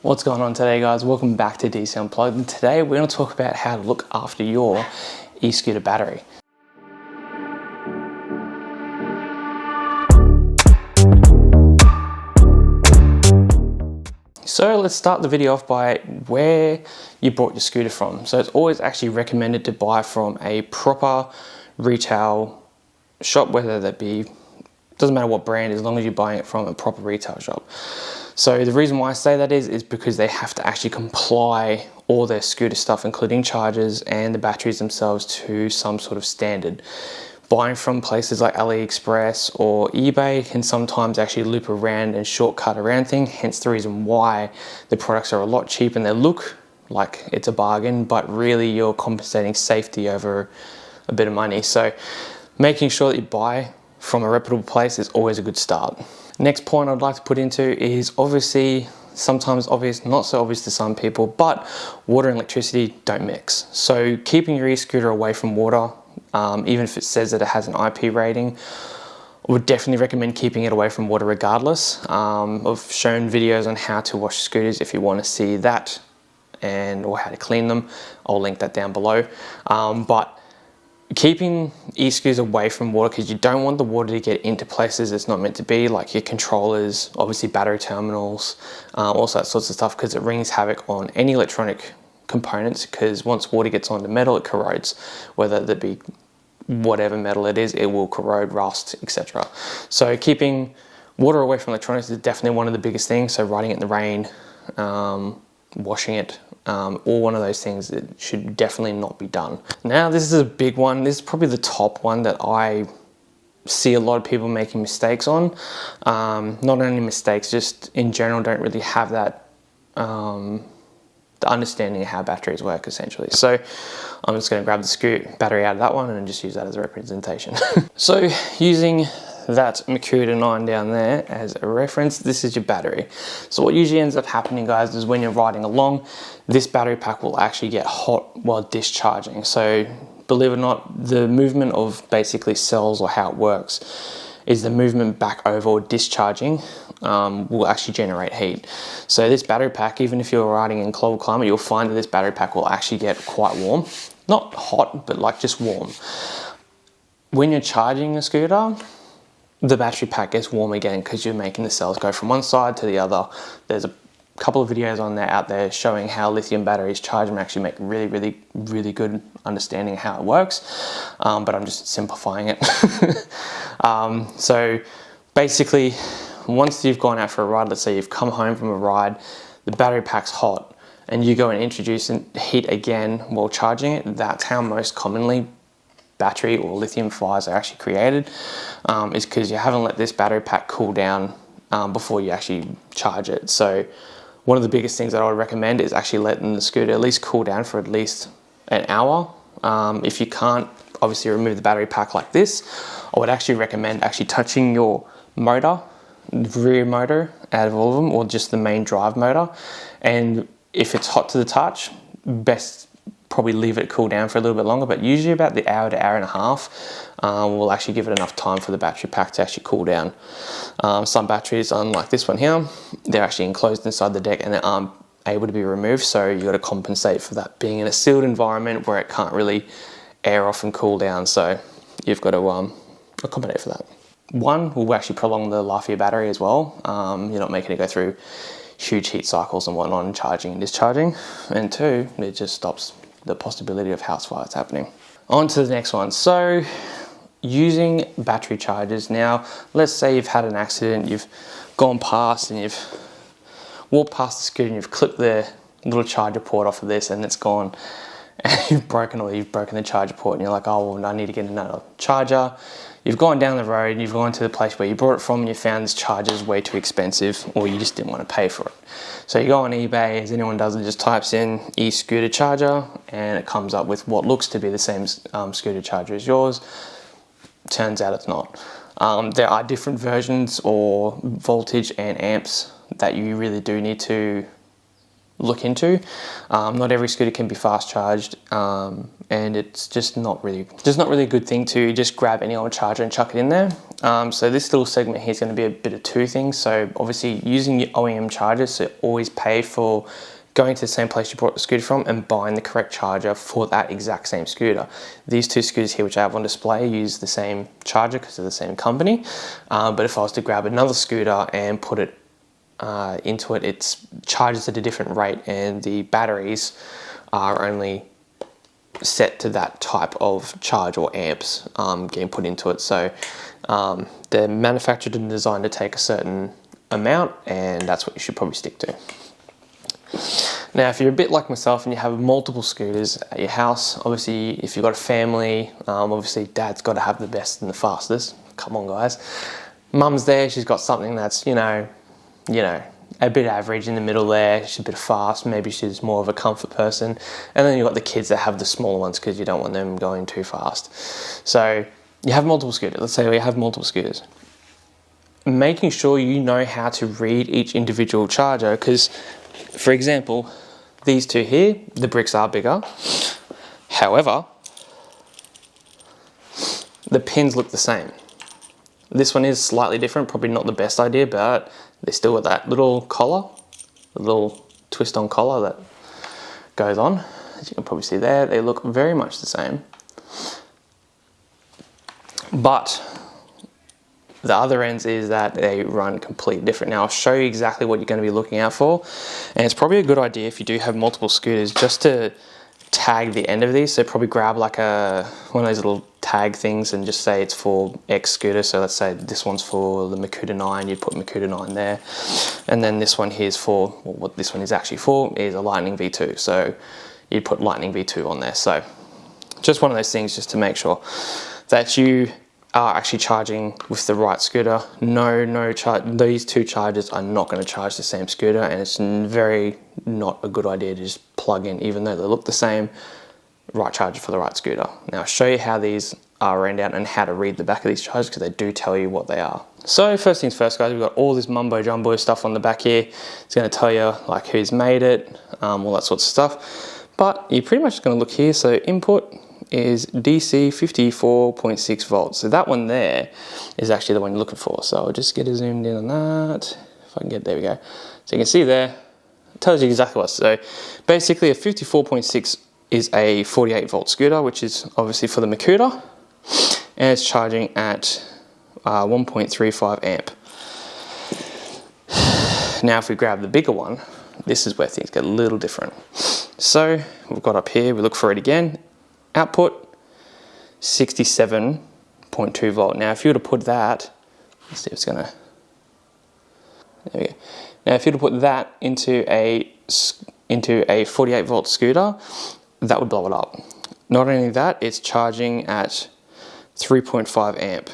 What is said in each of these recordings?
What's going on today, guys? Welcome back to DC Unplugged, and today we're going to talk about how to look after your e-scooter battery. So let's start the video off by where you bought your scooter from. So it's always actually recommended to buy from a proper retail shop, whether that be, doesn't matter what brand, as long as you're buying it from a proper retail shop. So the reason why I say that is because they have to actually comply all their scooter stuff, including chargers and the batteries themselves, to some sort of standard. Buying from places like AliExpress or eBay can sometimes actually loop around and shortcut around things, hence the reason why the products are a lot cheaper and they look like it's a bargain, but really you're compensating safety over a bit of money. So making sure that you buy from a reputable place is always a good start. Next point I'd like to put into is obviously, sometimes obvious, not so obvious to some people, but water and electricity don't mix. So keeping your e-scooter away from water, even if it says that it has an IP rating, I would definitely recommend keeping it away from water regardless. I've shown videos on how to wash scooters if you want to see that, or how to clean them. I'll link that down below. But keeping e-scooters away from water, because you don't want the water to get into places it's not meant to be, like your controllers, obviously battery terminals, all that sorts of stuff, because it wreaks havoc on any electronic components, because once water gets onto metal, it corrodes. Whether that be whatever metal it is, it will corrode, rust, etc. So keeping water away from electronics is definitely one of the biggest things. So riding it in the rain, washing it, all one of those things that should definitely not be done. Now this is a big one. This is probably the top one that I see a lot of people making mistakes on. Not only mistakes, just in general don't really have that the understanding of how batteries work, essentially. So I'm just going to grab the battery out of that one and just use that as a representation. So using that Makita 9 down there as a reference, this is your battery. So what usually ends up happening, guys, is when you're riding along, this battery pack will actually get hot while discharging. So believe it or not, the movement of basically cells, or how it works, is the movement back over or discharging will actually generate heat. So this battery pack, even if you're riding in cold climate, you'll find that this battery pack will actually get quite warm. Not hot, but like just warm. When you're charging a scooter, the battery pack gets warm again because you're making the cells go from one side to the other. There's a couple of videos out there showing how lithium batteries charge and actually make really good understanding of how it works, but I'm just simplifying it. So basically, once you've gone out for a ride, let's say you've come home from a ride, the battery pack's hot, and you go and introduce heat again while charging it, that's how most commonly battery or lithium fires are actually created, is because you haven't let this battery pack cool down before you actually charge it. So one of the biggest things that I would recommend is actually letting the scooter at least cool down for at least an hour. If you can't obviously remove the battery pack like this, I would actually recommend actually touching your motor, the rear motor out of all of them, or just the main drive motor. And if it's hot to the touch, best probably leave it cool down for a little bit longer, but usually about the hour to hour and a half will actually give it enough time for the battery pack to actually cool down. Some batteries, unlike this one here, they're actually enclosed inside the deck and they aren't able to be removed, so you got to compensate for that being in a sealed environment where it can't really air off and cool down. So you've got to accommodate for that. One, will actually prolong the life of your battery as well. You're not making it go through huge heat cycles and whatnot and charging and discharging. And two, it just stops the possibility of house fires happening. On to the next one. So using battery chargers. Now, let's say you've had an accident, you've gone past and you've walked past the scooter and you've clipped the little charger port off of this and it's gone, and you've broken the charger port and you're like, oh, well, I need to get another charger. You've gone down the road and you've gone to the place where you bought it from and you found this charger is way too expensive, or you just didn't want to pay for it. So you go on eBay, as anyone does, and just types in e-scooter charger and it comes up with what looks to be the same scooter charger as yours. Turns out it's not. There are different versions or voltage and amps that you really do need to look into. Not every scooter can be fast charged, and it's just not really a good thing to just grab any old charger and chuck it in there. So this little segment here is going to be a bit of two things. So obviously using your OEM chargers, so always pay for going to the same place you bought the scooter from and buying the correct charger for that exact same scooter. These two scooters here, which I have on display, use the same charger because they're the same company. But if I was to grab another scooter and put it into it, it's charges at a different rate, and the batteries are only set to that type of charge or amps getting put into it. So they're manufactured and designed to take a certain amount, and that's what you should probably stick to. Now, if you're a bit like myself and you have multiple scooters at your house, obviously if you've got a family, obviously dad's got to have the best and the fastest. Come on, guys. Mum's there, she's got something that's, you know, a bit average in the middle there. She's a bit fast, maybe she's more of a comfort person. And then you've got the kids that have the smaller ones because you don't want them going too fast. So you have multiple scooters. Let's say we have multiple scooters. Making sure you know how to read each individual charger, because, for example, these two here, the bricks are bigger. However, the pins look the same. This one is slightly different, probably not the best idea, but they still got that little collar, a little twist on collar that goes on. As you can probably see there, they look very much the same. But the other ends is that they run completely different. Now I'll show you exactly what you're going to be looking out for, and it's probably a good idea if you do have multiple scooters just to tag the end of these. So probably grab like one of those little tag things and just say it's for X scooter. So let's say this one's for the Makuta 9, you'd put Makuta 9 there, and then this one here is for, well, what this one is actually for is a Lightning V2, so you'd put Lightning V2 on there. So just one of those things just to make sure that you are actually charging with the right scooter. These two chargers are not going to charge the same scooter, and it's very not a good idea to just plug in, even though they look the same, right charger for the right scooter. Now I'll show you how these are ran down and how to read the back of these chargers, because they do tell you what they are. So first things first, guys, we've got all this mumbo jumbo stuff on the back here. It's going to tell you like who's made it, all that sort of stuff. But you're pretty much going to look here. So input is DC 54.6 volts. So that one there is actually the one you're looking for. So I'll just get it zoomed in on that. If I can get, there we go. So you can see there, it tells you exactly what. So basically a 54.6 is a 48 volt scooter, which is obviously for the Makuta, and it's charging at 1.35 amp. Now if we grab the bigger one, this is where things get a little different. So we've got up here, we look for it again, output 67.2 volt. Now if you were to put that, let's see if it's gonna, there we go. Now if you were to put that into a 48 volt scooter, that would blow it up. Not only that, it's charging at 3.5 amp,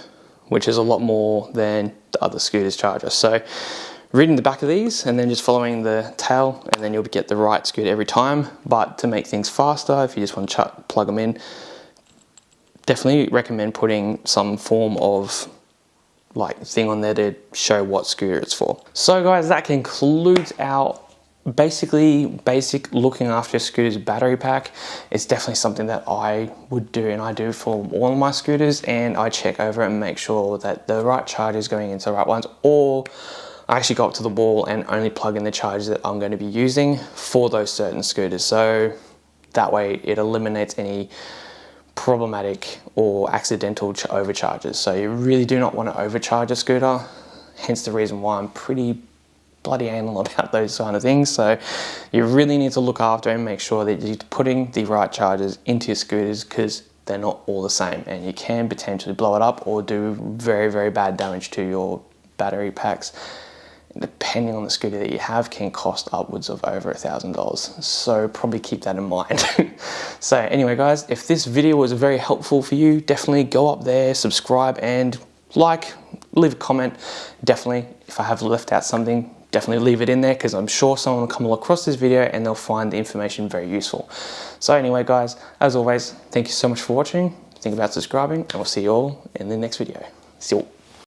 which is a lot more than the other scooters charger. So reading the back of these and then just following the tail, and then you'll get the right scooter every time. But to make things faster, if you just want to plug them in, definitely recommend putting some form of like thing on there to show what scooter it's for. So guys, that concludes our basic looking after your scooter's battery pack. It's definitely something that I would do, and I do for all of my scooters, and I check over and make sure that the right charger is going into the right ones, or I actually go up to the wall and only plug in the chargers that I'm going to be using for those certain scooters. So that way it eliminates any problematic or accidental overcharges. So you really do not want to overcharge a scooter, hence the reason why I'm pretty bloody anal about those kind of things. So you really need to look after and make sure that you're putting the right chargers into your scooters, because they're not all the same, and you can potentially blow it up or do very, very bad damage to your battery packs. Depending on the scooter that you have, can cost upwards of over $1,000. So probably keep that in mind. So anyway, guys, if this video was very helpful for you, definitely go up there, subscribe, and like, leave a comment. Definitely, if I have left out something, definitely leave it in there, because I'm sure someone will come across this video and they'll find the information very useful. So anyway, guys, as always, thank you so much for watching. Think about subscribing, and we'll see you all in the next video. See you.